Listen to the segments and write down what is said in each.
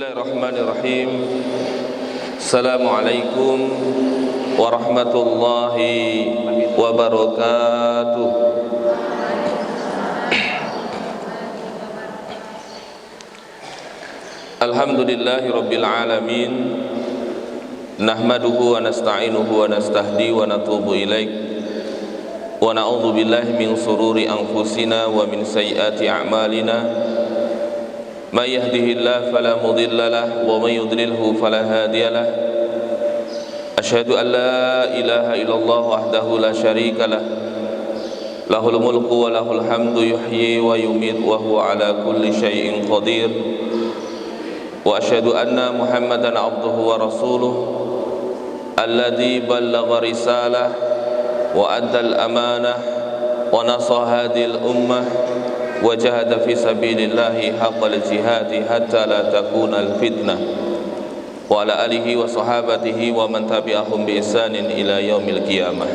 Bismillahirrahmanirrahim. Assalamualaikum warahmatullahi wabarakatuh. Alhamdulillahi rabbil alamin. Nahmaduhu wa nasta'inuhu wa nastahdi wa natubu ilaih. Wa na'udzu billahi min sururi anfusina wa min sayyiati a'malina. May yahdihillahu fala mudilla lahu wa may yudlilhu fala hadiya lahu. Asyhadu an la ilaha illallah wahdahu la syarika lahu. Lahul mulku wa lahul hamdu yuhyi wa yumiit wa huwa ala kulli syai'in qadir. Wa asyhadu anna Muhammadan abduhu wa rasuluh alladzi ballagha risalah wa addal amanah wa nasaha hadhil ummah wa jahada fi sabilillahi haqqal jihadi hatta la takuna al fitnah wa ala alihi wa sahabatihi wa man tabi'ahum bi ihsanin ila yaumil qiyamah.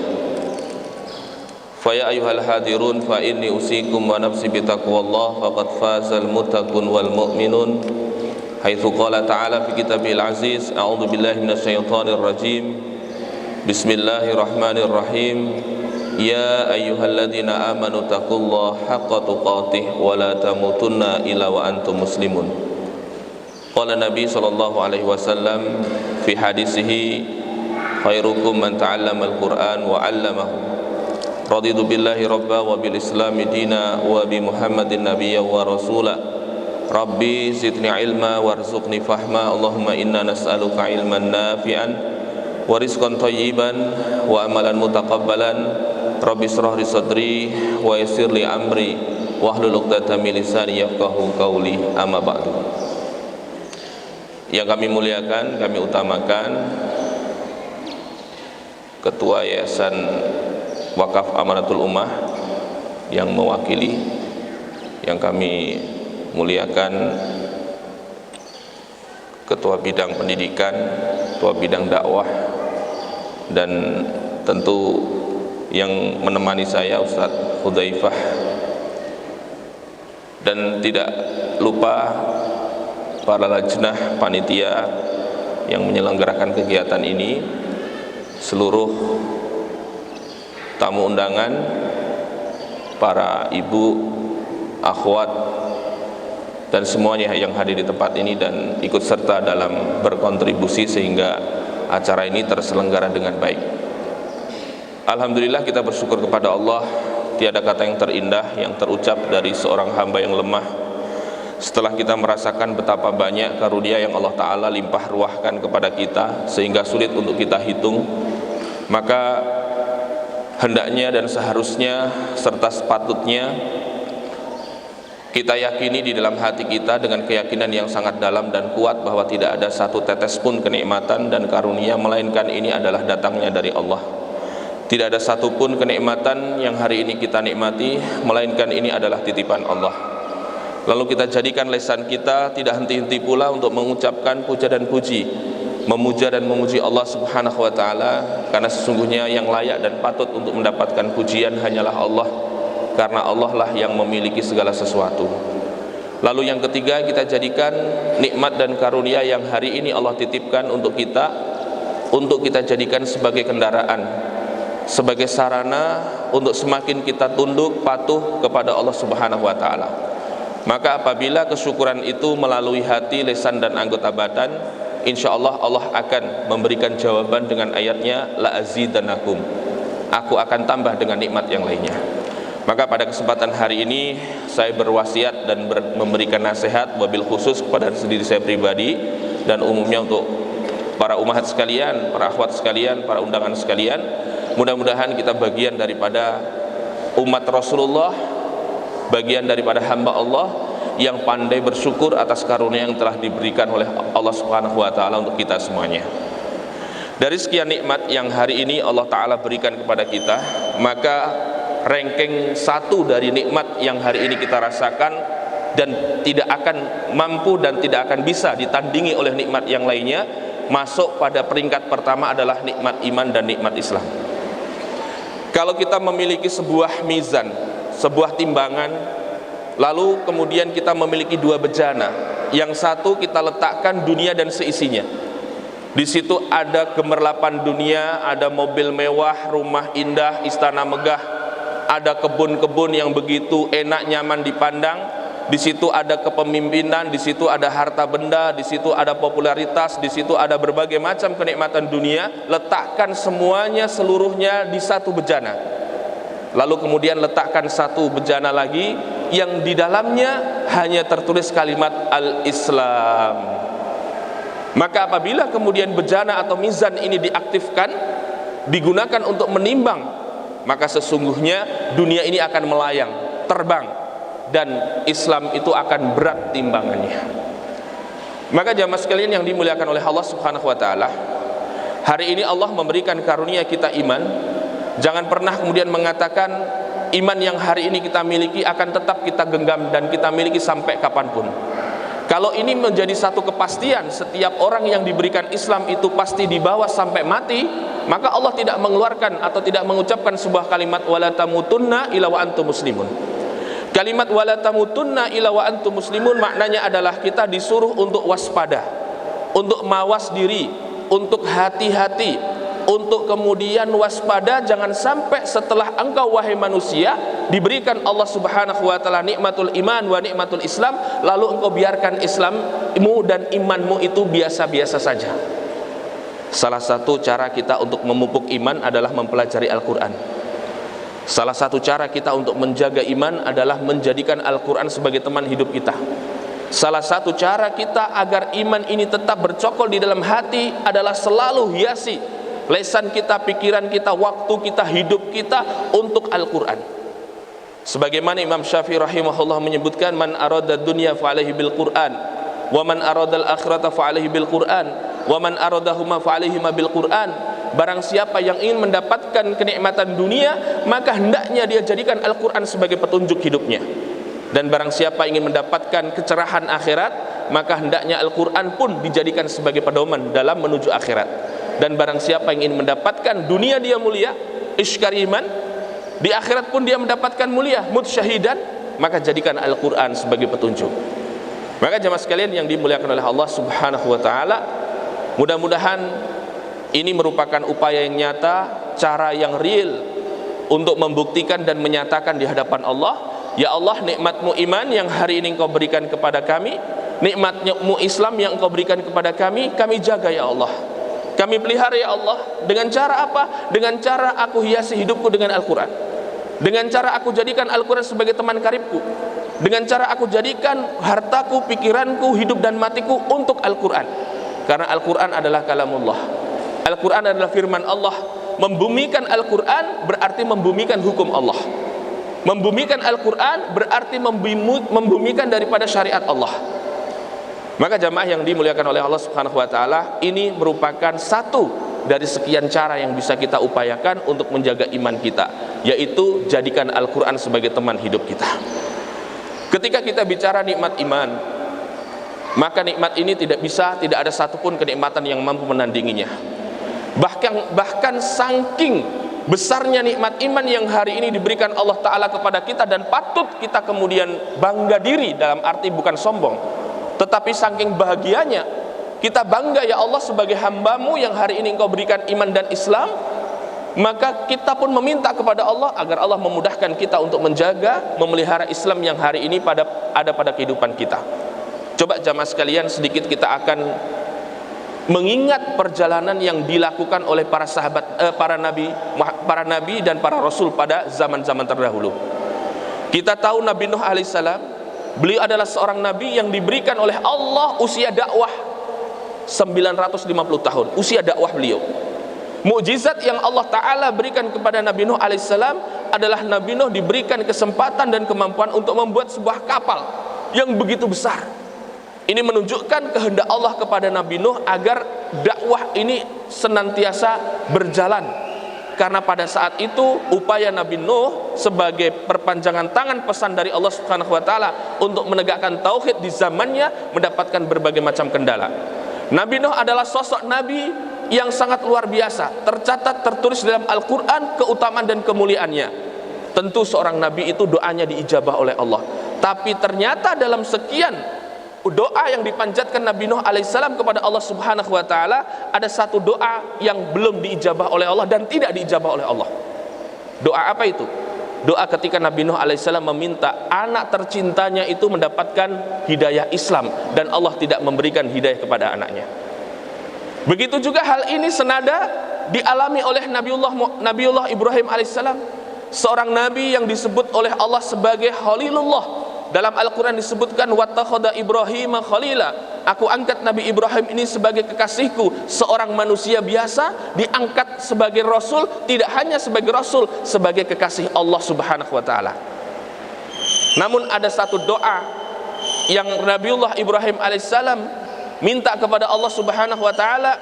Fa ya ayyuhal hadirun fa inni usikum wa nafsi bi taqwallah faqad fazal muttaqun wal mu'minun haitsu qala ta'ala fi kitabil aziz a'udzu billahi minasyaitonir rajim. Bismillahirrahmanirrahim. Ya ayyuhalladzina amanu taqullaha haqqa tuqatih wa la tamutunna illa wa antum muslimun. Qala Nabi sallallahu alaihi wasallam fi hadisihi khairukum man ta'allama al-Qur'an wa 'allamahu. Raditu billahi rabba wa bil islami dina wa bi Muhammadin nabiyya wa rasula. Rabbi zidni ilma warzuqni fahma. Allahumma inna nas'aluka ilman nafi'an wa rizqan thayyiban wa amalan mutaqabbalan. Rabbi shrah li sadri wa yassir li amri wahlul 'uqdatam min lisani yafqahu qawli. Amma ba'du. Yang kami muliakan, kami utamakan Ketua Yayasan Wakaf Amanatul Ummah yang mewakili, yang kami muliakan Ketua Bidang Pendidikan, Ketua Bidang Dakwah, dan tentu yang menemani saya Ustadz Hudzaifah, dan tidak lupa para lajnah panitia yang menyelenggarakan kegiatan ini, seluruh tamu undangan, para ibu, akhwat, dan semuanya yang hadir di tempat ini dan ikut serta dalam berkontribusi sehingga acara ini terselenggara dengan baik. Alhamdulillah, kita bersyukur kepada Allah. Tiada kata yang terindah yang terucap dari seorang hamba yang lemah setelah kita merasakan betapa banyak karunia yang Allah Ta'ala limpah ruahkan kepada kita sehingga sulit untuk kita hitung. Maka hendaknya dan seharusnya serta sepatutnya kita yakini di dalam hati kita dengan keyakinan yang sangat dalam dan kuat bahwa tidak ada satu tetes pun kenikmatan dan karunia melainkan ini adalah datangnya dari Allah. Tidak ada satupun kenikmatan yang hari ini kita nikmati melainkan ini adalah titipan Allah. Lalu kita jadikan lisan kita tidak henti-henti pula untuk mengucapkan puja dan puji, memuja dan memuji Allah Subhanahu wa taala, karena sesungguhnya yang layak dan patut untuk mendapatkan pujian hanyalah Allah, karena Allah lah yang memiliki segala sesuatu. Lalu yang ketiga, kita jadikan nikmat dan karunia yang hari ini Allah titipkan untuk kita jadikan sebagai kendaraan, sebagai sarana untuk semakin kita tunduk patuh kepada Allah Subhanahu wa taala. Maka apabila kesyukuran itu melalui hati, lisan dan anggota badan, insyaallah Allah akan memberikan jawaban dengan ayatnya la azidanakum. Aku akan tambah dengan nikmat yang lainnya. Maka pada kesempatan hari ini saya berwasiat dan memberikan nasihat wabil khusus kepada diri saya pribadi dan umumnya untuk para ummahat sekalian, para akhwat sekalian, para undangan sekalian. Mudah-mudahan kita bagian daripada umat Rasulullah, bagian daripada hamba Allah yang pandai bersyukur atas karunia yang telah diberikan oleh Allah Subhanahu wa taala untuk kita semuanya. Dari sekian nikmat yang hari ini Allah taala berikan kepada kita, maka ranking satu dari nikmat yang hari ini kita rasakan dan tidak akan mampu dan tidak akan bisa ditandingi oleh nikmat yang lainnya, masuk pada peringkat pertama adalah nikmat iman dan nikmat Islam. Kalau kita memiliki sebuah mizan, sebuah timbangan, lalu kemudian kita memiliki dua bejana, Yang satu kita letakkan dunia dan seisinya. Di situ ada gemerlapan dunia, ada mobil mewah, rumah indah, istana megah, ada kebun-kebun yang begitu enak nyaman dipandang. Di situ ada kepemimpinan, di situ ada harta benda, di situ ada popularitas, di situ ada berbagai macam kenikmatan dunia. Letakkan semuanya seluruhnya di satu bejana. Lalu kemudian letakkan satu bejana lagi yang di dalamnya hanya tertulis kalimat Al-Islam. Maka apabila kemudian bejana atau mizan ini diaktifkan, digunakan untuk menimbang, maka sesungguhnya dunia ini akan melayang, terbang, dan Islam itu akan berat timbangannya. Maka jamaah sekalian yang dimuliakan oleh Allah Subhanahu wa taala, hari ini Allah memberikan karunia kita iman. Jangan pernah kemudian mengatakan iman yang hari ini kita miliki akan tetap kita genggam dan kita miliki sampai kapanpun. Kalau ini menjadi satu kepastian, setiap orang yang diberikan Islam itu pasti dibawa sampai mati, maka Allah tidak mengeluarkan atau tidak mengucapkan sebuah kalimat wala tamutunna illa wa antum muslimun. Kalimat wala tamutunna illa wa antum muslimun maknanya adalah kita disuruh untuk waspada, untuk mawas diri, untuk hati-hati, untuk kemudian waspada jangan sampai setelah engkau wahai manusia diberikan Allah Subhanahu wa taala nikmatul iman wa nikmatul Islam, lalu engkau biarkan Islammu dan imanmu itu biasa-biasa saja. Salah satu cara kita untuk memupuk iman adalah mempelajari Al-Qur'an. Salah satu cara kita untuk menjaga iman adalah menjadikan Al-Quran sebagai teman hidup kita. Salah satu cara kita agar iman ini tetap bercokol di dalam hati adalah selalu hiasi lisan kita, pikiran kita, waktu kita, hidup kita untuk Al-Quran. Sebagaimana Imam Syafi'i rahimahullah menyebutkan, man arada dunya fa'alaihi bil Qur'an, wa man arada al-akhirata fa'alaihi bil Qur'an, wa man aradahuma fa'alaihima bil Qur'an. Barang siapa yang ingin mendapatkan kenikmatan dunia, maka hendaknya dia jadikan Al-Quran sebagai petunjuk hidupnya. Dan barang siapa ingin mendapatkan kecerahan akhirat, maka hendaknya Al-Quran pun dijadikan sebagai pedoman dalam menuju akhirat. Dan barang siapa yang ingin mendapatkan dunia dia mulia, isyqar iman, di akhirat pun dia mendapatkan mulia, mut syahidan, maka jadikan Al-Quran sebagai petunjuk. Maka jemaah sekalian yang dimuliakan oleh Allah Subhanahu wa taala, mudah-mudahan ini merupakan upaya yang nyata, cara yang real untuk membuktikan dan menyatakan di hadapan Allah, ya Allah, nikmatmu iman yang hari ini engkau berikan kepada kami, nikmatmu Islam yang engkau berikan kepada kami jaga ya Allah, kami pelihara ya Allah. Dengan cara apa? Dengan cara aku hiasi hidupku dengan Al-Quran, dengan cara aku jadikan Al-Quran sebagai teman karibku, dengan cara aku jadikan hartaku, pikiranku, hidup dan matiku untuk Al-Quran. Karena Al-Quran adalah kalamullah, Al-Quran adalah firman Allah. Membumikan Al-Quran berarti membumikan hukum Allah. Membumikan Al-Quran berarti membumikan daripada syariat Allah. Maka jamaah yang dimuliakan oleh Allah Subhanahu wa taala, ini merupakan satu dari sekian cara yang bisa kita upayakan untuk menjaga iman kita, yaitu jadikan Al-Quran sebagai teman hidup kita. Ketika kita bicara nikmat iman, maka nikmat ini tidak ada satupun kenikmatan yang mampu menandinginya. Bahkan saking besarnya nikmat iman yang hari ini diberikan Allah Ta'ala kepada kita, dan patut kita kemudian bangga diri, dalam arti bukan sombong, tetapi saking bahagianya kita bangga, ya Allah, sebagai hambamu yang hari ini engkau berikan iman dan Islam. Maka kita pun meminta kepada Allah agar Allah memudahkan kita untuk menjaga, memelihara Islam yang hari ini ada pada kehidupan kita. Coba jamaah sekalian, sedikit kita akan mengingat perjalanan yang dilakukan oleh para sahabat, para nabi dan para rasul pada zaman-zaman terdahulu. Kita tahu Nabi Nuh alaihissalam, beliau adalah seorang nabi yang diberikan oleh Allah usia dakwah 950 tahun, usia dakwah beliau. Mukjizat yang Allah Ta'ala berikan kepada Nabi Nuh alaihissalam adalah Nabi Nuh diberikan kesempatan dan kemampuan untuk membuat sebuah kapal yang begitu besar. Ini menunjukkan kehendak Allah kepada Nabi Nuh agar dakwah ini senantiasa berjalan. Karena pada saat itu upaya Nabi Nuh sebagai perpanjangan tangan pesan dari Allah Subhanahu wa taala untuk menegakkan tauhid di zamannya mendapatkan berbagai macam kendala. Nabi Nuh adalah sosok nabi yang sangat luar biasa, tercatat tertulis dalam Al-Qur'an keutamaan dan kemuliaannya. Tentu seorang nabi itu doanya diijabah oleh Allah. Tapi ternyata dalam sekian doa yang dipanjatkan Nabi Nuh alaihissalam kepada Allah Subhanahu wa taala, ada satu doa yang belum diijabah oleh Allah dan tidak diijabah oleh Allah. Doa apa itu? Doa ketika Nabi Nuh alaihissalam meminta anak tercintanya itu mendapatkan hidayah Islam dan Allah tidak memberikan hidayah kepada anaknya. Begitu juga hal ini senada dialami oleh Nabiullah Ibrahim alaihissalam, seorang nabi yang disebut oleh Allah sebagai Khalilullah. Dalam Al-Quran disebutkan wattakhadha Ibrahim khalila, aku angkat Nabi Ibrahim ini sebagai kekasihku. Seorang manusia biasa diangkat sebagai rasul, tidak hanya sebagai rasul, sebagai kekasih Allah Subhanahu wa taala. Namun ada satu doa yang Nabiullah Ibrahim alaihissalam minta kepada Allah Subhanahu wa taala,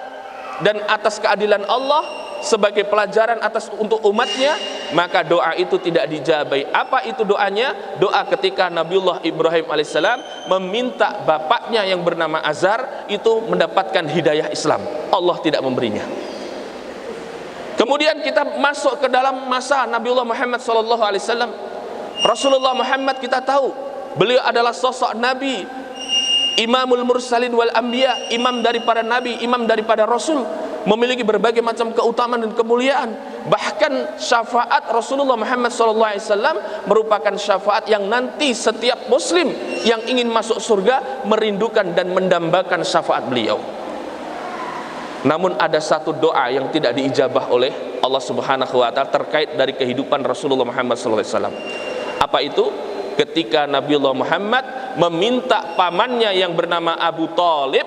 dan atas keadilan Allah sebagai pelajaran untuk umatnya, maka doa itu tidak dijabai. Apa itu doanya? Doa ketika Nabiullah Ibrahim alaihissalam meminta bapaknya yang bernama Azar itu mendapatkan hidayah Islam. Allah tidak memberinya. Kemudian kita masuk ke dalam masa Nabiullah Muhammad sallallahu alaihi wasallam. Rasulullah Muhammad kita tahu, beliau adalah sosok nabi, imamul mursalin wal anbiya, imam daripada nabi, imam daripada rasul, memiliki berbagai macam keutamaan dan kemuliaan. Bahkan syafaat Rasulullah Muhammad SAW merupakan syafaat yang nanti setiap muslim yang ingin masuk surga merindukan dan mendambakan syafaat beliau. Namun ada satu doa yang tidak diijabah oleh Allah Subhanahu wa taala terkait dari kehidupan Rasulullah Muhammad SAW. Apa itu? Ketika Nabiullah Muhammad meminta pamannya yang bernama Abu Thalib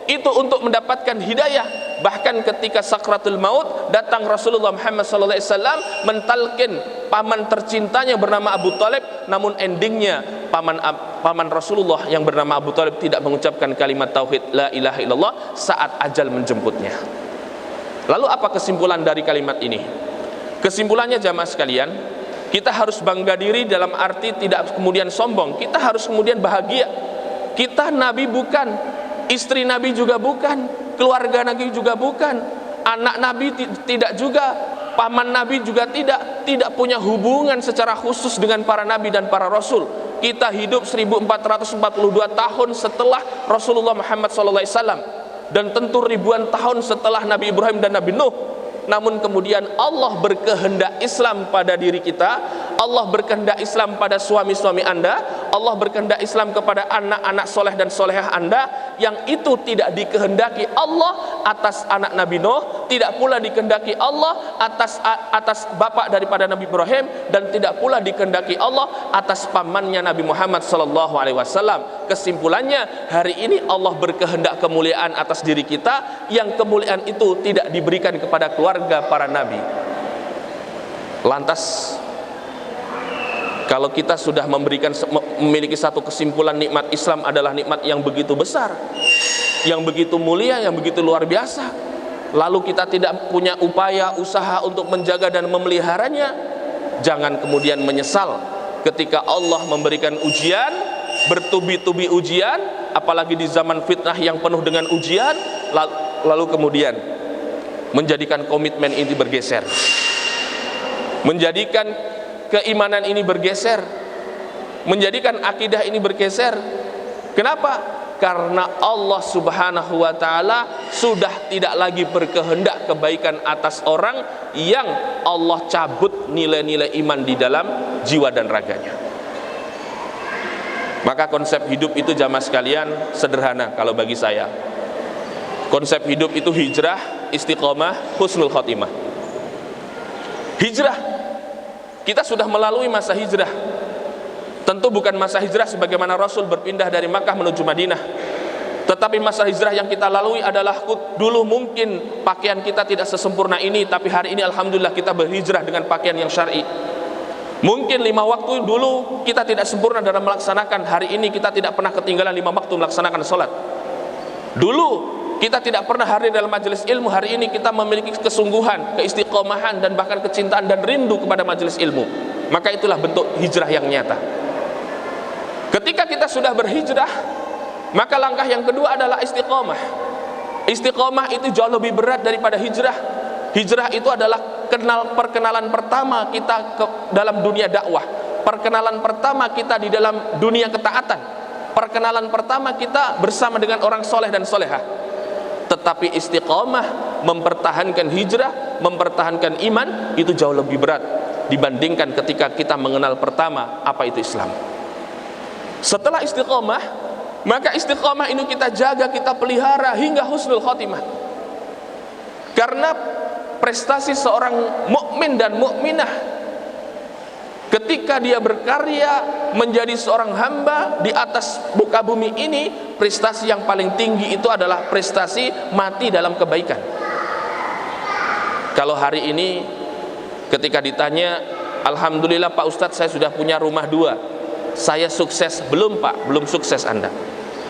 itu untuk mendapatkan hidayah. Bahkan ketika sakratul maut datang Rasulullah Muhammad SAW mentalkin paman tercintanya bernama Abu Thalib, namun endingnya paman Rasulullah yang bernama Abu Thalib tidak mengucapkan kalimat tauhid la ilaha illallah saat ajal menjemputnya. Lalu apa kesimpulan dari kalimat ini? Kesimpulannya jamaah sekalian, kita harus bangga diri dalam arti tidak kemudian sombong. Kita harus kemudian bahagia. Kita Nabi bukan, istri Nabi juga bukan, keluarga Nabi juga bukan, anak Nabi tidak juga, paman Nabi juga tidak punya hubungan secara khusus dengan para Nabi dan para Rasul. Kita hidup 1442 tahun setelah Rasulullah Muhammad SAW, dan tentu ribuan tahun setelah Nabi Ibrahim dan Nabi Nuh. Namun kemudian Allah berkehendak Islam pada diri kita, Allah berkehendak Islam pada suami-suami Anda, Allah berkehendak Islam kepada anak-anak soleh dan solehah Anda, yang itu tidak dikehendaki Allah atas anak Nabi Nuh, tidak pula dikehendaki Allah atas bapak daripada Nabi Ibrahim, dan tidak pula dikehendaki Allah atas pamannya Nabi Muhammad SAW. Kesimpulannya, hari ini Allah berkehendak kemuliaan atas diri kita, yang kemuliaan itu tidak diberikan kepada keluarga para nabi. Lantas kalau kita sudah memiliki satu kesimpulan, nikmat Islam adalah nikmat yang begitu besar, yang begitu mulia, yang begitu luar biasa, lalu kita tidak punya upaya usaha untuk menjaga dan memeliharanya, jangan kemudian menyesal ketika Allah memberikan ujian, bertubi-tubi ujian, apalagi di zaman fitnah yang penuh dengan ujian, lalu kemudian menjadikan komitmen ini bergeser, menjadikan keimanan ini bergeser, menjadikan akidah ini bergeser. Kenapa? Karena Allah Subhanahu wa taala sudah tidak lagi berkehendak kebaikan atas orang yang Allah cabut nilai-nilai iman di dalam jiwa dan raganya. Maka konsep hidup itu jamaah sekalian sederhana kalau bagi saya. Konsep hidup itu hijrah, istiqomah, husnul khotimah. Hijrah, kita sudah melalui masa hijrah. Tentu bukan masa hijrah sebagaimana Rasul berpindah dari Makkah menuju Madinah, tetapi masa hijrah yang kita lalui adalah dulu mungkin pakaian kita tidak sesempurna ini, tapi hari ini alhamdulillah kita berhijrah dengan pakaian yang syar'i. Mungkin 5 waktu dulu kita tidak sempurna dalam melaksanakan, hari ini kita tidak pernah ketinggalan 5 waktu melaksanakan sholat. Dulu kita tidak pernah hadir dalam majelis ilmu, hari ini kita memiliki kesungguhan, keistiqomahan, dan bahkan kecintaan dan rindu kepada majelis ilmu. Maka itulah bentuk hijrah yang nyata. Ketika kita sudah berhijrah, maka langkah yang kedua adalah istiqomah. Istiqomah itu jauh lebih berat daripada hijrah. Hijrah itu adalah perkenalan pertama kita dalam dunia dakwah, perkenalan pertama kita di dalam dunia ketaatan. perkenalan pertama kita bersama dengan orang soleh dan solehah. Tetapi istiqomah, mempertahankan hijrah, mempertahankan iman, itu jauh lebih berat dibandingkan ketika kita mengenal pertama apa itu Islam. Setelah istiqomah, maka istiqomah ini kita jaga, kita pelihara hingga husnul khotimah. Karena prestasi seorang mukmin dan mukminah ketika dia berkarya menjadi seorang hamba di atas muka bumi ini, prestasi yang paling tinggi itu adalah prestasi mati dalam kebaikan. Kalau hari ini ketika ditanya, alhamdulillah Pak Ustadz saya sudah punya rumah 2, saya sukses? Belum Pak, belum sukses Anda.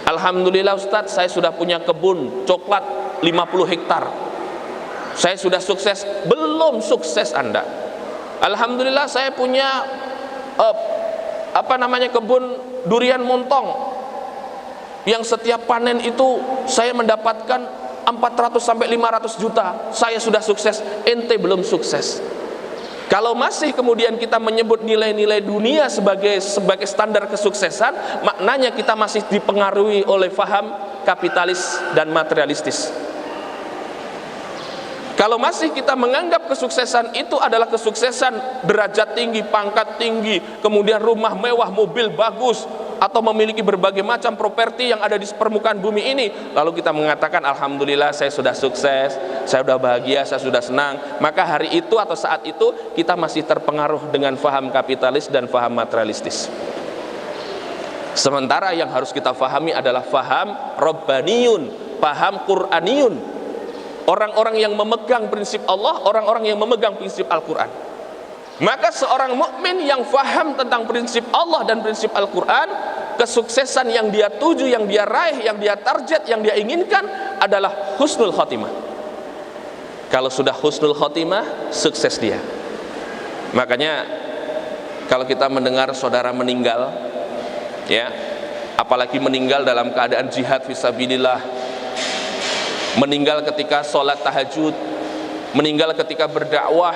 Alhamdulillah Ustadz saya sudah punya kebun coklat 50 hektar, saya sudah sukses? Belum sukses Anda. Alhamdulillah saya punya kebun durian montong yang setiap panen itu saya mendapatkan 400 sampai 500 juta, saya sudah sukses. Ente belum sukses. Kalau masih kemudian kita menyebut nilai-nilai dunia sebagai standar kesuksesan, maknanya kita masih dipengaruhi oleh faham kapitalis dan materialistis. Kalau masih kita menganggap kesuksesan itu adalah kesuksesan derajat tinggi, pangkat tinggi, kemudian rumah mewah, mobil bagus, atau memiliki berbagai macam properti yang ada di permukaan bumi ini, lalu kita mengatakan alhamdulillah saya sudah sukses, saya sudah bahagia, saya sudah senang, maka hari itu atau saat itu kita masih terpengaruh dengan faham kapitalis dan faham materialistis. Sementara yang harus kita fahami adalah faham Rabbaniyun, faham Quraniyun. Orang-orang yang memegang prinsip Allah, orang-orang yang memegang prinsip Al-Quran. Maka seorang mukmin yang faham tentang prinsip Allah dan prinsip Al-Quran, kesuksesan yang dia tuju, yang dia raih, yang dia target, yang dia inginkan adalah husnul khotimah. Kalau sudah husnul khotimah, sukses dia. Makanya kalau kita mendengar saudara meninggal, ya, apalagi meninggal dalam keadaan jihad fisabilillah, meninggal ketika sholat tahajud, meninggal ketika berdakwah,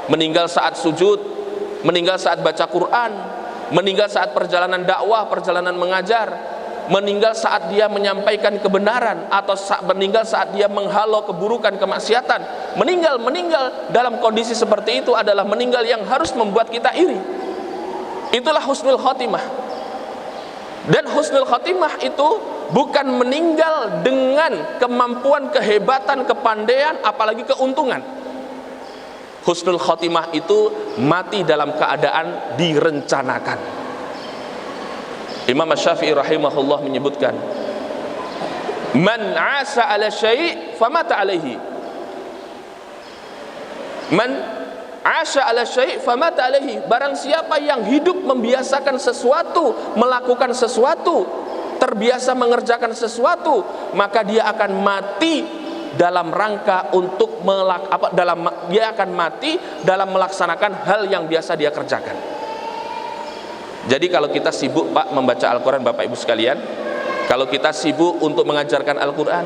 meninggal saat sujud, meninggal saat baca Quran, meninggal saat perjalanan dakwah, perjalanan mengajar, meninggal saat dia menyampaikan kebenaran, atau meninggal saat dia menghalau keburukan, kemaksiatan. Meninggal dalam kondisi seperti itu adalah meninggal yang harus membuat kita iri. Itulah husnul khotimah. Dan husnul khotimah itu bukan meninggal dengan kemampuan, kehebatan, kepandaian, apalagi keuntungan. Husnul khotimah itu mati dalam keadaan direncanakan. Imam Syafi'i rahimahullah menyebutkan, man 'asha 'ala syai' famata 'alaihi. Man 'asha 'ala syai' famata 'alaihi. Barang siapa yang hidup membiasakan sesuatu, melakukan sesuatu, terbiasa mengerjakan sesuatu, maka dia akan mati dalam rangka untuk dia akan mati dalam melaksanakan hal yang biasa dia kerjakan. Jadi kalau kita sibuk Pak membaca Al-Quran, Bapak Ibu sekalian, kalau kita sibuk untuk mengajarkan Al-Quran,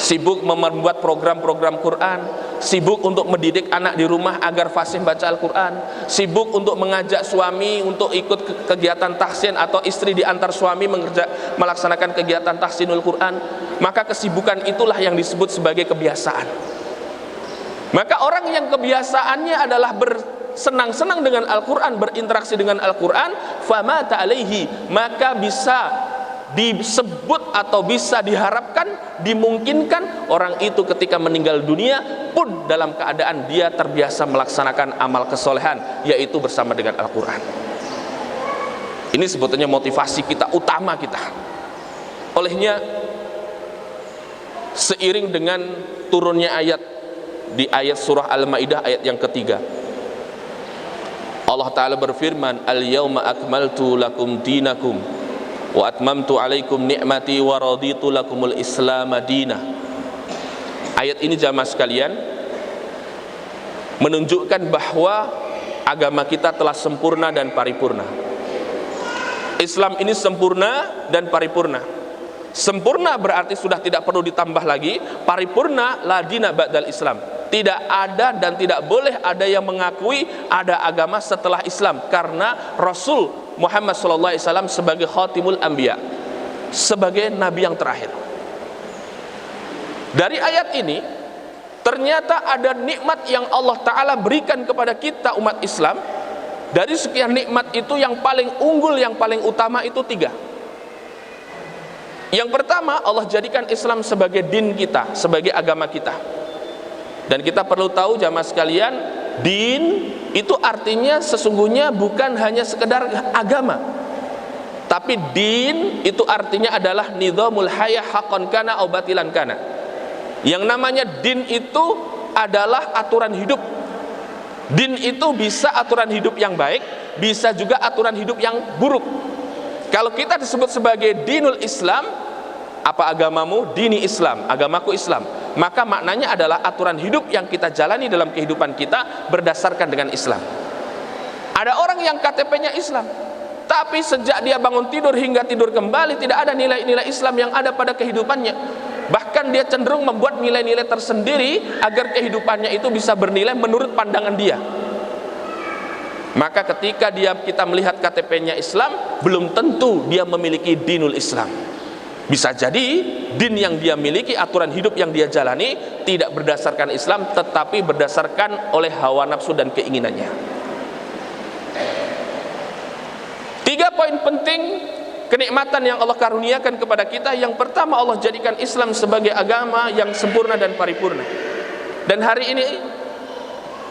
sibuk membuat program-program Quran, sibuk untuk mendidik anak di rumah agar fasih baca Al-Quran, sibuk untuk mengajak suami untuk ikut kegiatan tahsin, atau istri diantar suami melaksanakan kegiatan tahsinul Quran, maka kesibukan itulah yang disebut sebagai kebiasaan. Maka orang yang kebiasaannya adalah bersenang-senang dengan Al-Quran, berinteraksi dengan Al-Quran, famata alaihi, maka bisa disebut atau bisa diharapkan, dimungkinkan orang itu ketika meninggal dunia pun dalam keadaan dia terbiasa melaksanakan amal kesolehan, yaitu bersama dengan Al-Quran. Ini sebetulnya motivasi kita, utama kita. Olehnya, seiring dengan turunnya ayat di ayat surah Al-Maidah ayat yang ketiga, Allah Ta'ala berfirman, al-yawma akmaltu lakum dinakum wa atmamtu alaikum ni'mati wa raditu lakumul islam madinah. Ayat ini jamaah sekalian menunjukkan bahwa agama kita telah sempurna dan paripurna. Islam ini sempurna dan paripurna. Sempurna berarti sudah tidak perlu ditambah lagi, paripurna la dina ba'dal Islam. Tidak ada dan tidak boleh ada yang mengakui ada agama setelah Islam, karena Rasul Muhammad SAW sebagai khatimul anbiya, sebagai nabi yang terakhir. Dari ayat ini ternyata ada nikmat yang Allah Ta'ala berikan kepada kita umat Islam. Dari sekian nikmat itu yang paling unggul, yang paling utama itu 3. Yang pertama, Allah jadikan Islam sebagai din kita, sebagai agama kita. Dan kita perlu tahu jamaah sekalian, din itu artinya sesungguhnya bukan hanya sekedar agama, tapi din itu artinya adalah nizamul hayah haqqan kana au batilan kana. Yang namanya din itu adalah aturan hidup. Din itu bisa aturan hidup yang baik, bisa juga aturan hidup yang buruk. Kalau kita disebut sebagai dinul Islam, apa agamamu? Dini Islam, agamaku Islam. Maka maknanya adalah aturan hidup yang kita jalani dalam kehidupan kita berdasarkan dengan Islam. Ada orang yang KTP-nya Islam, tapi sejak dia bangun tidur hingga tidur kembali tidak ada nilai-nilai Islam yang ada pada kehidupannya. Bahkan dia cenderung membuat nilai-nilai tersendiri agar kehidupannya itu bisa bernilai menurut pandangan dia. Maka ketika kita melihat KTP-nya Islam, belum tentu dia memiliki dinul Islam. Bisa jadi din yang dia miliki, aturan hidup yang dia jalani tidak berdasarkan Islam, tetapi berdasarkan oleh hawa nafsu dan keinginannya. 3 poin penting kenikmatan yang Allah karuniakan kepada kita. Yang pertama, Allah jadikan Islam sebagai agama yang sempurna dan paripurna. Dan hari ini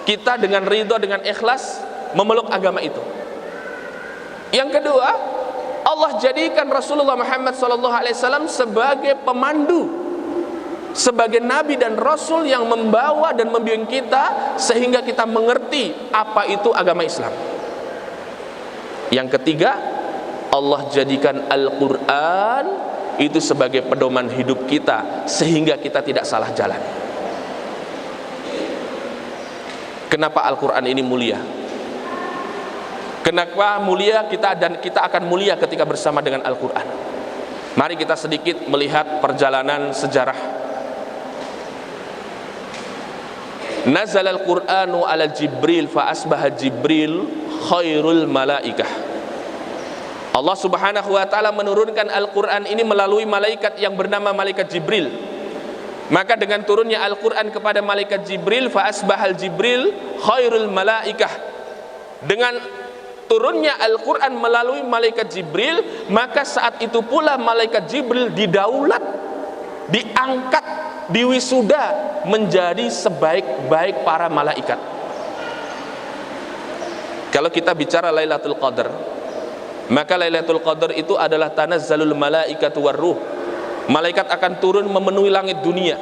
kita dengan ridho, dengan ikhlas memeluk agama itu. Yang kedua, Allah jadikan Rasulullah Muhammad SAW sebagai pemandu, sebagai nabi dan rasul yang membawa dan membimbing kita sehingga kita mengerti apa itu agama Islam. Yang ketiga, Allah jadikan Al-Quran itu sebagai pedoman hidup kita sehingga kita tidak salah jalan. Kenapa Al-Quran ini mulia? Kenapa mulia kita, dan kita akan mulia ketika bersama dengan Al-Quran? Mari kita sedikit melihat perjalanan sejarah. Nazal Al-Quranu ala Jibril fa asbaha Jibril khairul malaikah. Allah Subhanahu wa taala menurunkan Al-Qur'an ini melalui malaikat yang bernama malaikat Jibril. Maka dengan turunnya Al-Qur'an kepada malaikat Jibril, fa asbahal Jibril khairul malaikah. Dengan turunnya Al-Qur'an melalui malaikat Jibril, maka saat itu pula malaikat Jibril didaulat, diangkat, diwisuda menjadi sebaik-baik para malaikat. Kalau kita bicara Lailatul Qadar, maka Lailatul Qadar itu adalah tanazzalul malaikatu warruh. Malaikat akan turun memenuhi langit dunia.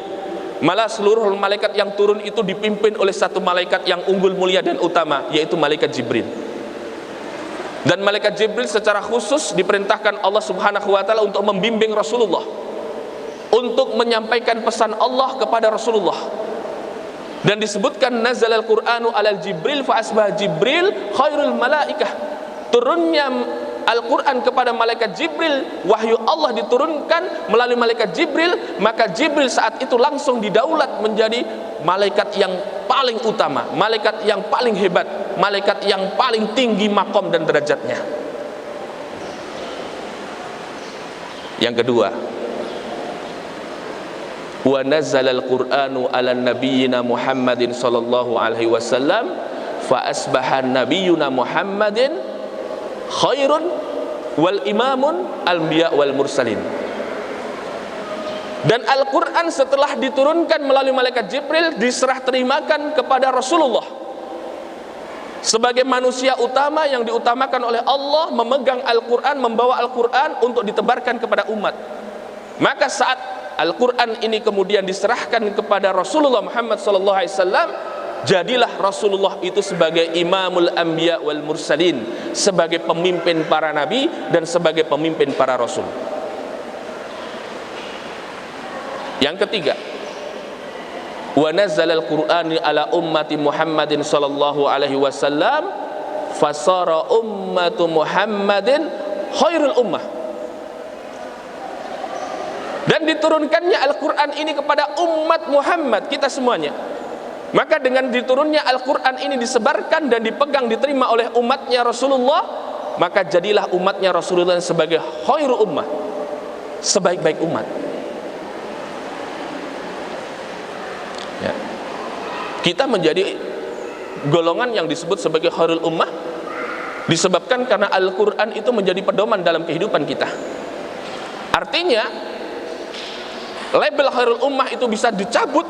Malah seluruh malaikat yang turun itu dipimpin oleh satu malaikat yang unggul, mulia dan utama, yaitu malaikat Jibril. Dan malaikat Jibril secara khusus diperintahkan Allah Subhanahu wa taala untuk membimbing Rasulullah, untuk menyampaikan pesan Allah kepada Rasulullah. Dan disebutkan nazalal Qur'anu alal Jibril fa asbah Jibril khairul malaikah. Turunnya Al-Quran kepada malaikat Jibril, wahyu Allah diturunkan melalui malaikat Jibril, maka Jibril saat itu langsung didaulat menjadi malaikat yang paling utama, malaikat yang paling hebat, malaikat yang paling tinggi makom dan derajatnya. Yang kedua, wa nazzala al-Qur'anu ala nabiyyina Muhammadin sallallahu alaihi wasallam fa asbaha nabiyyuna Muhammadin khairun wal imamun al-anbiya wal mursalin. Dan Al-Quran setelah diturunkan melalui malaikat Jibril diserah terimakan kepada Rasulullah sebagai manusia utama yang diutamakan oleh Allah, memegang Al-Quran, membawa Al-Quran untuk ditebarkan kepada umat. Maka saat Al-Quran ini kemudian diserahkan kepada Rasulullah Muhammad SAW, jadilah Rasulullah itu sebagai imamul anbiya wal mursalin, sebagai pemimpin para nabi dan sebagai pemimpin para rasul. Yang ketiga, wa nazzala al-Qur'ani ala ummati Muhammadin sallallahu alaihi wasallam fasara ummatu Muhammadin khairul ummah. Dan diturunkannya Al-Qur'an ini kepada umat Muhammad, kita semuanya. Maka dengan diturunnya Al-Quran ini disebarkan dan dipegang, diterima oleh umatnya Rasulullah, maka jadilah umatnya Rasulullah sebagai khairu ummah. sebaik-baik umat. Ya. Kita menjadi golongan yang disebut sebagai khairul ummah disebabkan karena Al-Quran itu menjadi pedoman dalam kehidupan kita. Artinya label khairul ummah itu bisa dicabut